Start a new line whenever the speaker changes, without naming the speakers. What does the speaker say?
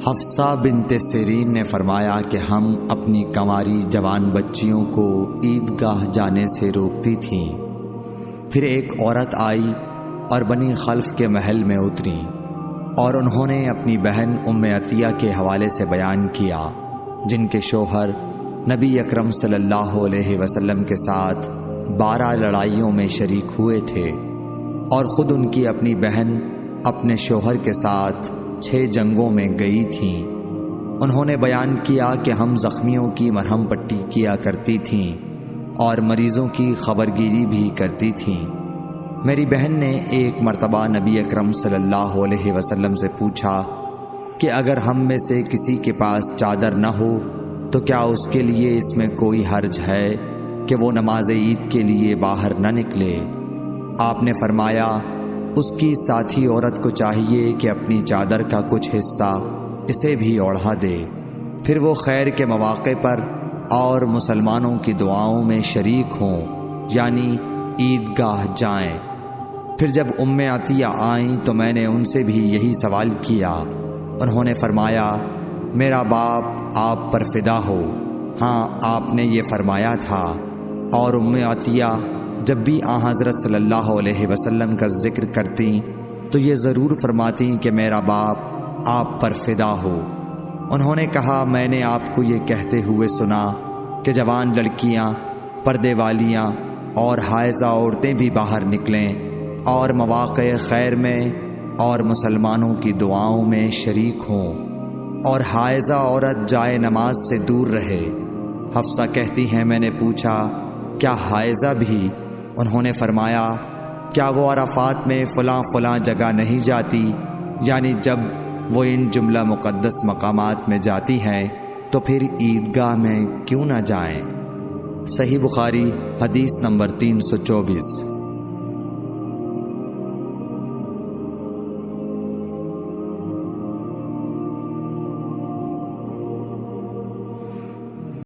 حفصہ بنت سیرین نے فرمایا کہ ہم اپنی کنواری جوان بچیوں کو عیدگاہ جانے سے روکتی تھیں۔ پھر ایک عورت آئی اور بنی خلف کے محل میں اتری اور انہوں نے اپنی بہن ام عطیہ کے حوالے سے بیان کیا، جن کے شوہر نبی اکرم صلی اللہ علیہ وسلم کے ساتھ 12 لڑائیوں میں شریک ہوئے تھے، اور خود ان کی اپنی بہن اپنے شوہر کے ساتھ 6 جنگوں میں گئی تھیں۔ انہوں نے بیان کیا کہ ہم زخمیوں کی مرہم پٹی کیا کرتی تھیں اور مریضوں کی خبرگیری بھی کرتی تھیں۔ میری بہن نے ایک مرتبہ نبی اکرم صلی اللہ علیہ وسلم سے پوچھا کہ اگر ہم میں سے کسی کے پاس چادر نہ ہو تو کیا اس کے لیے اس میں کوئی حرج ہے کہ وہ نماز عید کے لیے باہر نہ نکلے؟ آپ نے فرمایا، اس کی ساتھی عورت کو چاہیے کہ اپنی چادر کا کچھ حصہ اسے بھی اوڑھا دے، پھر وہ خیر کے مواقع پر اور مسلمانوں کی دعاؤں میں شریک ہوں، یعنی عیدگاہ جائیں۔ پھر جب ام عطیہ آئیں تو میں نے ان سے بھی یہی سوال کیا۔ انہوں نے فرمایا، میرا باپ آپ پر فدا ہو، ہاں آپ نے یہ فرمایا تھا۔ اور ام عطیہ جب بھی حضرت صلی اللہ علیہ وسلم کا ذکر کرتی تو یہ ضرور فرماتی کہ میرا باپ آپ پر فدا ہو۔ انہوں نے کہا، میں نے آپ کو یہ کہتے ہوئے سنا کہ جوان لڑکیاں، پردے والیاں اور حائضہ عورتیں بھی باہر نکلیں اور مواقع خیر میں اور مسلمانوں کی دعاؤں میں شریک ہوں، اور حائضہ عورت جائے نماز سے دور رہے۔ حفصہ کہتی ہیں، میں نے پوچھا، کیا حائضہ بھی؟ انہوں نے فرمایا، کیا وہ عرفات میں فلاں جگہ نہیں جاتی؟ یعنی جب وہ ان جملہ مقدس مقامات میں جاتی ہیں تو پھر عیدگاہ میں کیوں نہ جائیں؟ صحیح بخاری حدیث نمبر 324۔